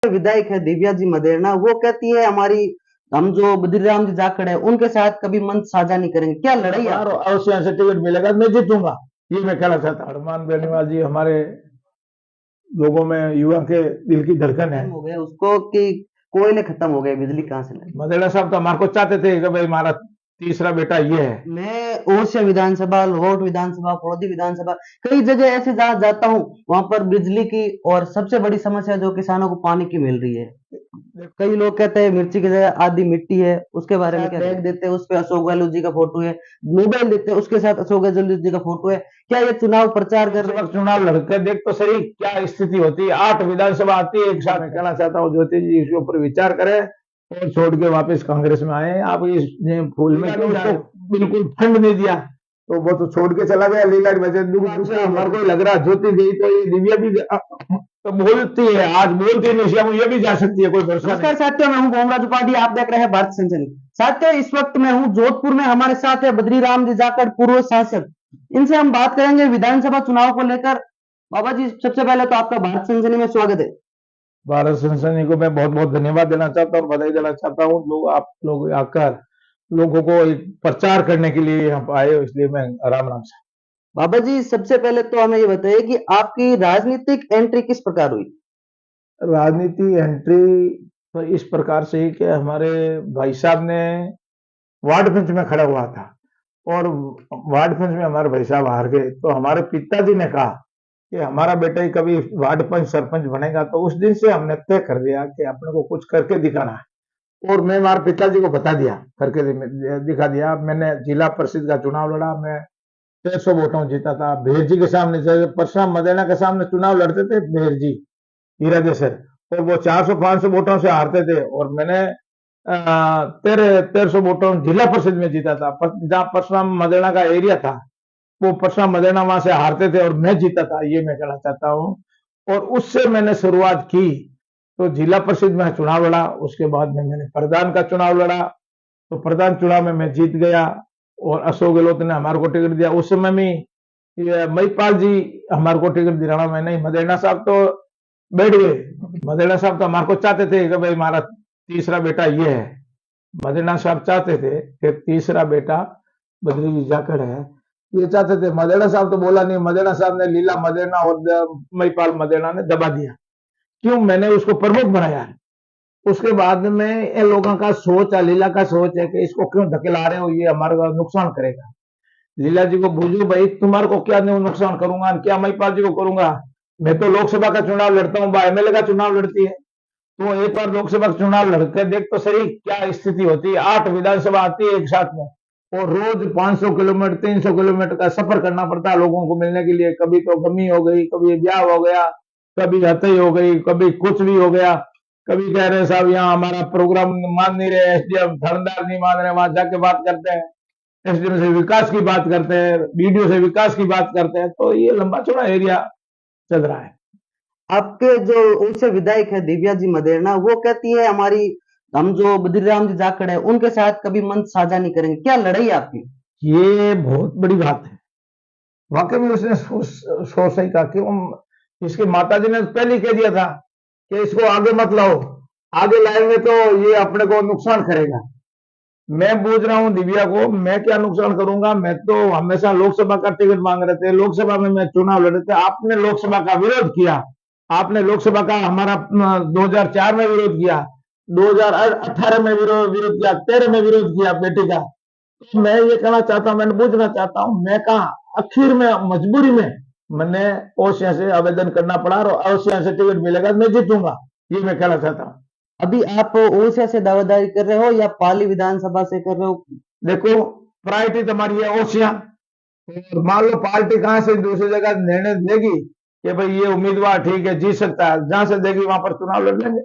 विधायक है दिव्या जी मदेरणा, वो कहती है हमारी हम जो बद्रीराम जी जाखड़ है उनके साथ कभी मंच साझा नहीं करेंगे। क्या लड़ाई है? अवश्य यहाँ से टिकट मिलेगा, मैं जीतूंगा, ये मैं कहना चाहता हूँ। हनुमान बेनीवाल जी हमारे लोगों में, युवा के दिल की धड़कन है। हो गया उसको कि कोयले खत्म हो गए, बिजली कहाँ से लाएंगे? मदेड़ा साहब तो हमारे को चाहते थे कि भाई हमारा तीसरा बेटा ये है। मैं ओरछा विधानसभा, लोट विधानसभा, फौदी विधानसभा, कई जगह ऐसे जहाँ जाता हूँ वहां पर बिजली की और सबसे बड़ी समस्या जो किसानों को पानी की मिल रही है। कई लोग कहते हैं मिर्ची की जगह आधी मिट्टी है, उसके बारे में क्या बैग देते हैं, उस पे अशोक गहलोत जी का फोटो है, मोबाइल देते हैं उसके साथ अशोक गहलोत जी का फोटो है। क्या ये चुनाव प्रचार कर रहे हैं? चुनाव लड़के देख तो सही क्या स्थिति होती है। 8 विधानसभा आती है एक साथ। मैं कहना चाहता हूँ ज्योति जी इसके ऊपर विचार करें और छोड़ के वापस कांग्रेस में आए। आप इस फूल में क्यों उसको बिल्कुल फंड नहीं दिया, तो वो तो छोड़ के चला गया। लीला हमारे को लग रहा ज्योति गई तो ये दिव्या भी तो बोलती है, आज बोलती नहीं, ये भी जा सकती है, कोई भरोसा नहीं। नमस्कार साथियों, मैं हूं बोमराज त्रिपाठी, आप देख रहे हैं भारत सनसनी। साथियों, इस वक्त मैं हूं जोधपुर में, हमारे साथ है बद्रीराम जी जाखड़, पूर्व सांसद। इनसे हम बात करेंगे विधानसभा चुनाव को लेकर। बाबा जी, सबसे पहले तो आपका भारत सनसनी में स्वागत है। भारत सनसनी को मैं बहुत बहुत धन्यवाद देना चाहता हूँ और बधाई देना चाहता हूँ। लोग, आप लोग आकर लोगों को एक प्रचार करने के लिए यहाँ पर आए, इसलिए मैं राम राम से। बाबा जी, सबसे पहले तो हमें ये बताइए कि आपकी राजनीतिक एंट्री किस प्रकार हुई? राजनीति एंट्री तो इस प्रकार से कि हमारे भाई साहब ने वार्ड पंच में खड़ा हुआ था और वार्ड पंच में हमारे भाई साहब हार गए, तो हमारे पिताजी ने कहा कि हमारा बेटा ही कभी वार्ड पंच सरपंच बनेगा। तो उस दिन से हमने तय कर दिया कि अपने को कुछ करके दिखाना है, और मैं हमारे पिताजी को बता दिया, करके दिखा दिया। मैंने जिला परिषद का चुनाव लड़ा, मैं 1300 वोटों जीता था। भेर जी के सामने, परशुराम मदेना के सामने चुनाव लड़ते थे भेर जी हीरा देसर, और वो 400-500 वोटों से हारते थे, और मैंने 1300 वोटों जिला परिषद में जीता था। जहां परशुराम मदेना का एरिया था, वो परशुराम मदेना वहां से हारते थे और मैं जीता था, ये मैं कहना चाहता हूँ। और उससे मैंने शुरुआत की, तो जिला परिषद में चुनाव लड़ा। उसके बाद में मैंने प्रधान का चुनाव लड़ा, तो प्रधान चुनाव में मैं जीत गया और अशोक गहलोत ने हमारे को टिकट दिया। उस समय में महिपाल जी हमारे को टिकट दिलाना, मैं नहीं। मदेना साहब तो बैठ गए। मदेना साहब तो हमारे को चाहते थे कि भाई हमारा तीसरा बेटा ये है। मदेना साहब चाहते थे कि तीसरा बेटा बद्री जी जाखड़ है, ये चाहते थे। मदेना साहब तो बोला नहीं। मदेना साहब ने लीला मदेना और महिपाल मदेना ने दबा दिया। क्यों? मैंने उसको प्रमुख बनाया है। उसके बाद में इन लोगों का सोच है, लीला का सोच है कि इसको क्यों धकेला रहे हो, ये हमारा नुकसान करेगा। लीला जी को पूछो, भाई तुम्हारे को क्या नुकसान करूंगा, क्या महिपाल जी को करूंगा? मैं तो लोकसभा का चुनाव लड़ता हूँ, एमएलए का चुनाव लड़ती है। तो एक बार लोकसभा का चुनाव लड़कर देख तो सही क्या स्थिति होती है। 8 विधानसभा आती है एक साथ में, और रोज 500 किलोमीटर 300 किलोमीटर का सफर करना पड़ता है लोगों को मिलने के लिए। कभी तो गमी हो गई, कभी ब्याह हो गया, कभी हत्या हो गई, कभी कुछ भी हो गया। कभी कह रहे साहब यहाँ हमारा प्रोग्राम मान नहीं रहे, एसडीएम थानेदार नहीं मान रहे, वहां जाके बात करते हैं, एसडीएम से विकास की बात करते हैं, बीडीओ से विकास की बात करते हैं। तो ये लंबा चौड़ा एरिया चल रहा है। आपके जो उनसे विधायक है दिव्या जी मदेरणा, वो कहती है हमारी हम जो बद्रीराम जी जाखड़ है उनके साथ कभी मंच साझा नहीं करेंगे। क्या लड़ाई है आपकी? ये बहुत बड़ी बात है। वाकई में उसने सोच सही कहा कि इसकी माता जी ने पहले कह दिया था कि इसको आगे मत लाओ, आगे लाएंगे तो ये अपने को नुकसान करेगा। मैं पूछ रहा हूं दिव्या को, मैं क्या नुकसान करूंगा? मैं तो हमेशा लोकसभा का टिकट मांग रहे थे, लोकसभा में मैं चुनाव लड़े थे। आपने लोकसभा का विरोध किया, आपने लोकसभा का हमारा 2004 में विरोध किया, 2018 में विरोध किया, 13 में विरोध किया बेटे का। तो मैं ये कहना चाहता हूं, मैंने पूछना चाहता हूं, मैं कहा आखिर में मजबूरी में मैंने ओसिया से आवेदन करना पड़ा और ओसिया से टिकट मिलेगा, मैं जीतूंगा, ये मैं कहना चाहता हूँ। अभी आप ओसिया से दावेदारी कर रहे हो या पाली विधानसभा से कर रहे हो? देखो, प्रायोरिटी तुम्हारी है ओसिया, और मान लो पार्टी कहां से दूसरी जगह निर्णय देगी कि भाई ये उम्मीदवार ठीक है, जीत सकता है, जहां से देगी वहां पर चुनाव लड़ लेंगे।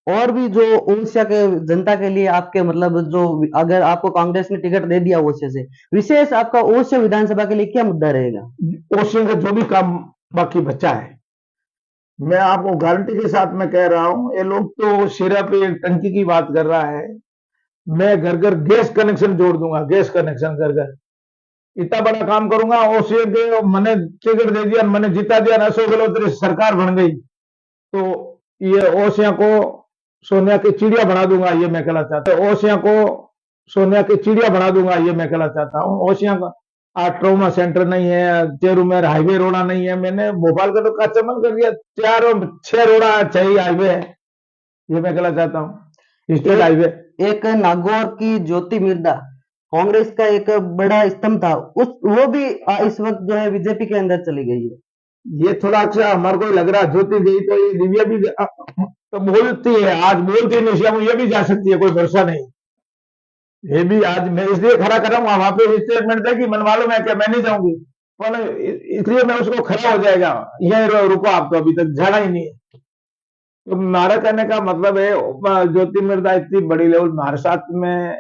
और भी जो ओसिया के जनता के लिए आपके मतलब जो, अगर आपको कांग्रेस ने टिकट दे दिया ओसिया से, विशेष आपका ओसिया विधानसभा के लिए क्या मुद्दा रहेगा? ओसिया का जो भी काम बाकी बचा है, मैं आपको गारंटी के साथ मैं कह रहा हूं। ये लोग तो सिर्फ एक टंकी की बात कर रहा है, मैं घर घर गैस कनेक्शन जोड़ दूंगा, गैस कनेक्शन घर घर, इतना बड़ा काम करूंगा। ओसिया के मैंने टिकट दे दिया, मैंने जिता दिया, अशोक गहलोत सरकार बन गई, तो ये ओसिया को सोनिया की चिड़िया बना दूंगा, ये मैं कहना चाहता हूँ। ओसिया को सोनिया की चिड़िया बना दूंगा, ये मैं कहना चाहता हूँ। ओसिया का आज ट्रोमा सेंटर नहीं है, चेरू में हाईवे रोड़ा नहीं है, मैंने भोपाल का तो कच्चा मन कर दिया, 4 6 रोड़ा 6 हाईवे है, ये मैं कहना चाहता हूँ, स्टेट हाईवे। एक नागौर की ज्योति मिर्दा कांग्रेस का एक बड़ा स्तंभ था, उस वो भी इस वक्त जो है बीजेपी के अंदर चली गई है। ये थोड़ा अच्छा हमारे को लग रहा है, ज्योति गई तो ये दिव्या भी तो बोलती है, आज बोलती नहीं, ये भी जा सकती है, कोई भरोसा नहीं। ये भी आज मैं इसलिए खड़ा कर रहा हूँ, वहां पे स्टेटमेंट दे कि मन मालूम है क्या मैं नहीं जाऊंगी, पर इसलिए मैं उसको खड़ा हो जाएगा, ये रुको आप तो अभी तक जाना ही नहीं है। तो हमारा कहने का मतलब है ज्योति मिर्दा इतनी बड़ी लेवल महाराष्ट्र में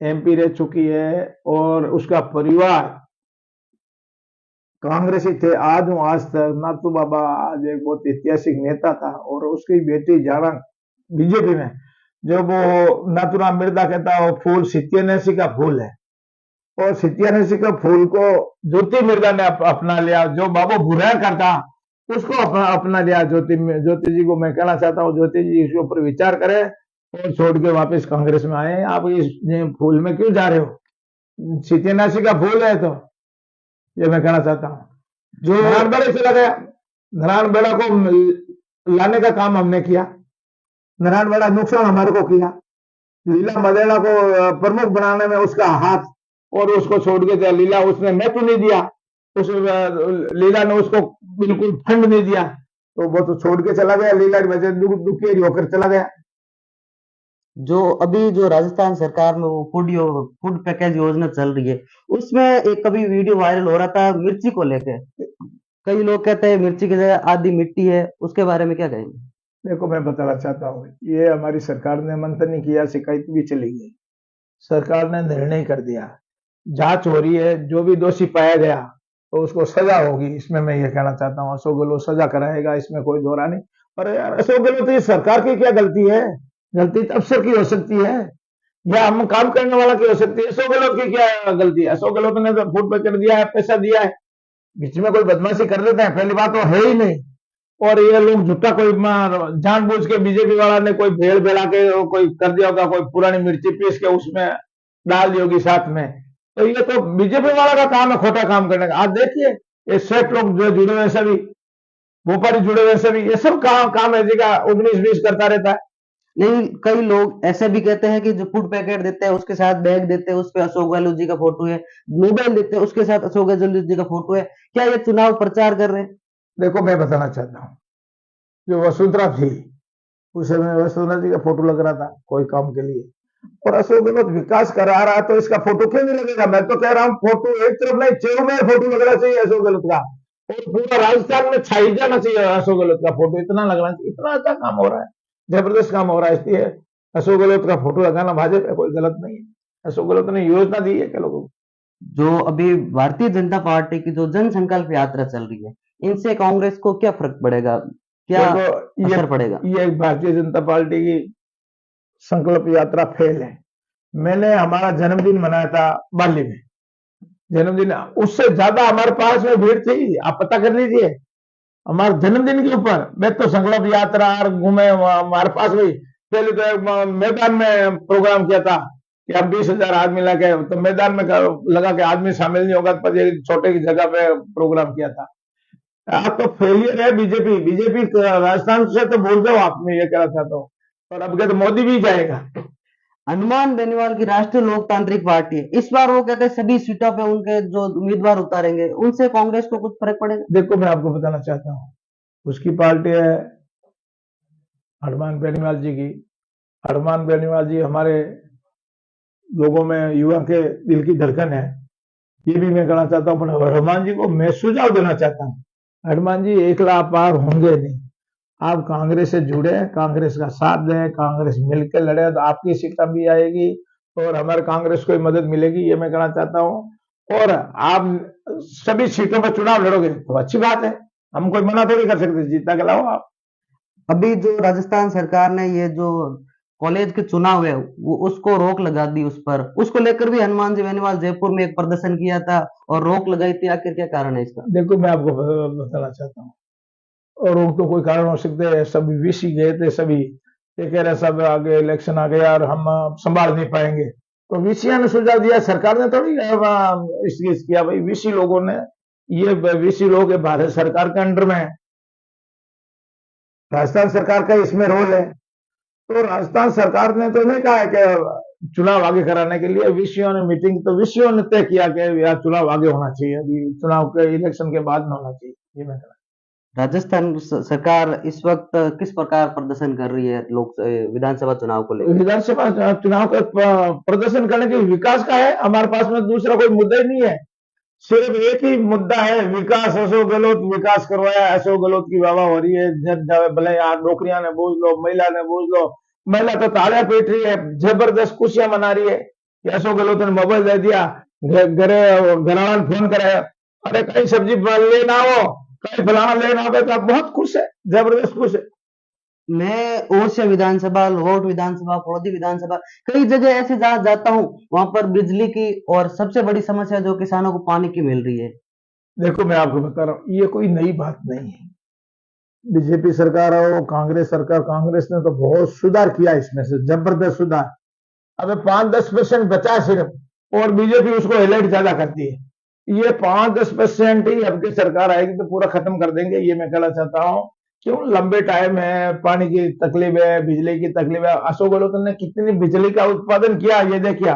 एमपी रह चुकी है और उसका परिवार कांग्रेसी थे, आज हूँ आज तक। नाथू बाबा आज एक बहुत ऐतिहासिक नेता था और उसकी बेटी जाना बीजेपी में, जो वो नाथूराम मिर्दा कहता है वो फूल सत्यानेशी का फूल है, और सत्यानेशी का फूल को ज्योति मिर्दा ने अपना लिया, जो बाबू बुरा करता उसको अपना लिया। ज्योति जी को मैं कहना चाहता हूँ, ज्योति जी इसके ऊपर विचार करें और छोड़ के वापस कांग्रेस में आए। आप इस फूल में क्यों जा रहे हो, सत्यानेशी का फूल है, तो ये मैं कहना चाहता हूँ। जो नारायणबेड़ा चला गया, नारायणबेड़ा को लाने का काम हमने किया, नारायणबेड़ा नुकसान हमारे को किया, लीला मदेड़ा को प्रमुख बनाने में उसका हाथ, और उसको छोड़ के दिया लीला, उसने मैं तो नहीं दिया, उस लीला ने उसको बिल्कुल फंड नहीं दिया, तो वो तो छोड़ के चला गया, लीला की वजह दुखी होकर चला गया। जो अभी जो राजस्थान सरकार में वो फूड पैकेज योजना चल रही है, उसमें एक कभी वीडियो वायरल हो रहा था मिर्ची को लेके, कई लोग कहते हैं मिर्ची की जगह आधी मिट्टी है, उसके बारे में क्या कहेंगे? देखो मैं बताना चाहता हूँ, ये हमारी सरकार ने मंथन नहीं किया, शिकायत भी चली गई, सरकार ने निर्णय कर दिया, जांच हो रही है, जो भी दोषी पाया गया तो उसको सजा होगी, इसमें मैं ये कहना चाहता हूँ। अशोक गहलोत सजा कराएगा, इसमें कोई दो राय नहीं। पर यार अशोक गहलोत ये सरकार की क्या गलती है, गलती तो अफसर की हो सकती है या हम काम करने वाला की हो सकती है, अशोक गहलोत की क्या गलती है? अशोक गहलोत ने तो फूड पैकेट दिया है, पैसा दिया है, बीच में कोई बदमाशी कर लेते हैं, पहली बात तो है ही नहीं। और ये लोग झूठा कोई जानबूझ के बीजेपी वाला ने कोई भेड़ भेड़ा के कोई कर दिया होगा, कोई पुरानी मिर्ची पीस के उसमें डाल दी होगी साथ में, तो ये तो बीजेपी वाला का काम है खोटा काम करने का। आज देखिए ये सेठ लोग जो जुड़े हुए सभी, व्यापारी जुड़े हुए सभी, ये सब काम है जी का 19-20 करता रहता है। नहीं, कई लोग ऐसे भी कहते हैं कि जो फूड पैकेट देते हैं उसके साथ बैग देते हैं, उस पे अशोक गहलोत जी का फोटो है, मोबाइल देते हैं उसके साथ अशोक गहलोत जी का फोटो है, क्या ये चुनाव प्रचार कर रहे हैं? देखो मैं बताना चाहता हूँ, जो वसुंधरा थी उस समय वसुंधरा जी का फोटो लग रहा था कोई काम के लिए, और अशोक गहलोत विकास करा रहा है तो इसका फोटो क्यों नहीं लगेगा? मैं तो कह रहा हूँ फोटो एक तरफ नहीं, चेरू में फोटो लगना चाहिए अशोक गहलोत का, और पूरा राजस्थान में छाई जाना चाहिए अशोक गहलोत का फोटो, इतना लगना चाहिए। इतना अच्छा काम हो रहा है, जबरदस्त काम हो रहा है, इसलिए अशोक गहलोत का फोटो लगाना भाजपा में कोई गलत नहीं है। अशोक गहलोत ने योजना दी है क्या लोगों को? जो अभी भारतीय जनता पार्टी की जो जन संकल्प यात्रा चल रही है, इनसे कांग्रेस को क्या फर्क पड़ेगा, क्या असर पड़ेगा? ये भारतीय जनता पार्टी की संकल्प यात्रा फेल है। मैंने हमारा जन्मदिन मनाया था बाली में, जन्मदिन उससे ज्यादा हमारे पास में भीड़ थी, आप पता कर लीजिए हमारे जन्मदिन के ऊपर। मैं तो संकल्प यात्रा घूमे हमारे पास में, पहले तो एक मैदान में प्रोग्राम किया था कि हम 20,000 आदमी लगे, तो मैदान में लगा के आदमी शामिल नहीं होगा, पर छोटे की जगह पे प्रोग्राम किया था। आप तो फेलियर है बीजेपी राजस्थान से तो बोल दो आप, मैं ये कहना चाहता हूँ, और अब के तो मोदी भी जाएगा। हनुमान बेनीवाल की राष्ट्रीय लोकतांत्रिक पार्टी है, इस बार वो कहते हैं सभी सीटों पे उनके जो उम्मीदवार उतारेंगे, उनसे कांग्रेस को कुछ फर्क पड़ेगा? देखो मैं आपको बताना चाहता हूँ, उसकी पार्टी है हनुमान बेनीवाल जी की। हनुमान बेनीवाल जी हमारे लोगों में, युवा के दिल की धड़कन है, ये भी मैं कहना चाहता हूँ। हनुमान जी को मैं सुझाव देना चाहता हूँ, हनुमान जी एकला पार होंगे नहीं, आप कांग्रेस से जुड़े, कांग्रेस का साथ दें, कांग्रेस मिलकर लड़े तो आपकी सीटें भी आएगी और हमारे कांग्रेस को मदद मिलेगी, ये मैं कहना चाहता हूँ। और आप सभी सीटों पर चुनाव लड़ोगे तो अच्छी बात है, हम कोई मना थोड़ी कर सकते, जीतना के लाओ आप। अभी जो राजस्थान सरकार ने ये जो कॉलेज के चुनाव है वो उसको रोक लगा दी, उस पर उसको लेकर भी हनुमान जी बेनीवाल जयपुर में एक प्रदर्शन किया था और रोक लगाई थी, आखिर क्या कारण है इसका? देखो मैं आपको बताना चाहता हूँ, और वो तो कोई कारण हो सकते हैं, सभी वीसी गए थे सभी, ये कह रहे सब आगे इलेक्शन आ गया और हम संभाल नहीं पाएंगे। तो वीसिया ने सुझाव दिया, सरकार ने थोड़ी इसकी किया भाई, वीसी लोगों ने, ये वीसी लोग भारत सरकार के अंडर में है, राजस्थान सरकार का इसमें रोल है। तो राजस्थान सरकार ने तो नहीं कहा है कि चुनाव आगे कराने के लिए, वीसीओ ने मीटिंग, तो वीसीओ ने तय किया कि यार चुनाव आगे होना चाहिए, अभी चुनाव के इलेक्शन के बाद में होना चाहिए, ये मैं कहना। राजस्थान सरकार इस वक्त किस प्रकार प्रदर्शन कर रही है लोक विधानसभा चुनाव को लेकर? विधानसभा चुनाव का प्रदर्शन करने के विकास का है, हमारे पास में दूसरा कोई मुद्दा ही नहीं है, सिर्फ एक ही मुद्दा है, विकास। अशोक गहलोत विकास करवाया, अशोक गहलोत की वाह हो रही है, भले यार नौकरियां ने बोझ लो, महिला ने बोझ लो, महिला तो तालियां पीट रही है, जबरदस्त खुशियां मना रही है कि अशोक गहलोत ने मोबाइल दे दिया, घरवाला ने फोन कराया, अरे कहीं सब्जी लेना हो, कहीं फलाना लेना हो, तो बहुत खुश है, जबरदस्त खुश है। मैं ओरछा विधानसभा, लाहौर विधानसभा, फौदी विधानसभा, कई जगह ऐसे जहाँ जाता हूँ, वहां पर बिजली की और सबसे बड़ी समस्या जो किसानों को पानी की मिल रही है। देखो मैं आपको बता रहा हूँ, ये कोई नई बात नहीं है, बीजेपी सरकार हो, कांग्रेस सरकार, कांग्रेस ने तो बहुत सुधार किया, इसमें से जबरदस्त सुधार। अब 5-10% बचा सिर्फ, और बीजेपी उसको हाईलाइट ज्यादा करती है। ये 5-10% ही अब की सरकार आएगी तो पूरा खत्म कर देंगे, ये मैं कहना चाहता हूँ। क्यों, लंबे टाइम है, पानी की तकलीफ है, बिजली की तकलीफ है। अशोक गहलोत ने कितनी बिजली का उत्पादन किया, ये देखिए।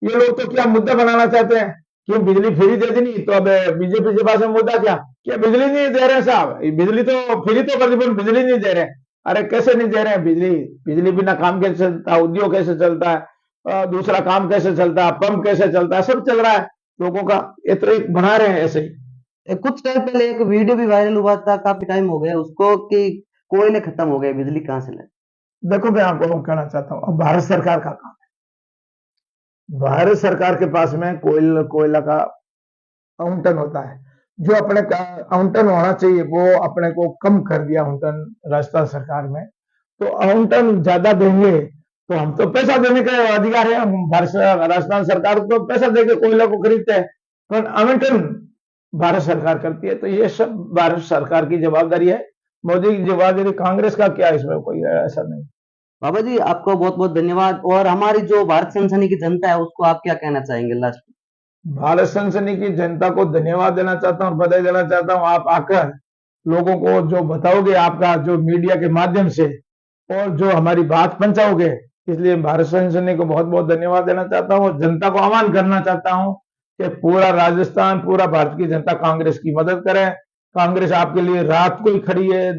ये लोग तो क्या मुद्दा बनाना चाहते हैं, क्यों बिजली फ्री दे देनी, तो अब बीजेपी के पास में मुद्दा क्या बिजली नहीं दे रहे साहब, बिजली तो फ्री तो कर दी, पर बिजली नहीं दे रहे। अरे कैसे नहीं दे रहे हैं बिजली? बिजली बिना काम कैसे चलता है, उद्योग कैसे चलता है, दूसरा काम कैसे चलता है, पंप कैसे चलता है, सब चल रहा है लोगों का, ये तो एक बना रहे हैं ऐसे ही। कुछ टाइम पहले एक वीडियो भी वायरल हुआ था, काफी टाइम हो गया उसको, कि कोयले खत्म हो गए, बिजली कहाँ से लाए? देखो मैं आपको कहना चाहता हूँ, अब भारत सरकार का काम है, भारत सरकार के पास में कोयला का आवंटन होता है, जो अपने आवंटन होना चाहिए वो अपने को कम कर दिया आवंटन राजस्थान सरकार में। तो आवंटन ज्यादा देंगे तो हम तो पैसा देने का अधिकार है, हम राजस्थान सरकार को पैसा देके कोयला को खरीदते हैं, पर आवंटन भारत सरकार करती है। तो ये सब भारत सरकार की जवाबदारी है, मोदी की जवाबदारी, कांग्रेस का क्या इसमें कोई ऐसा नहीं। बाबा जी, आपको बहुत बहुत धन्यवाद। और हमारी जो भारत सनसनी की जनता है उसको आप क्या कहना चाहेंगे लास्ट में? भारत सनसनी की जनता को धन्यवाद देना चाहता हूँ, बधाई देना चाहता हूँ। आप आकर लोगों को जो बताओगे, आपका जो मीडिया के माध्यम से, और जो हमारी बात पहुंचाओगे, इसलिए भारत सनसनी को बहुत बहुत धन्यवाद देना चाहता हूँ। जनता को आह्वान करना चाहता हूँ कि पूरा राजस्थान, पूरा भारत की जनता कांग्रेस की मदद करे। कांग्रेस आपके लिए रात को ही खड़ी है,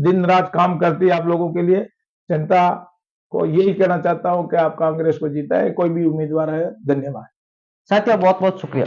दिन रात काम करती है आप लोगों के लिए। जनता को यही कहना चाहता हूँ कि आप कांग्रेस को जीता है, कोई भी उम्मीदवार है। धन्यवाद साथियों, बहुत बहुत शुक्रिया।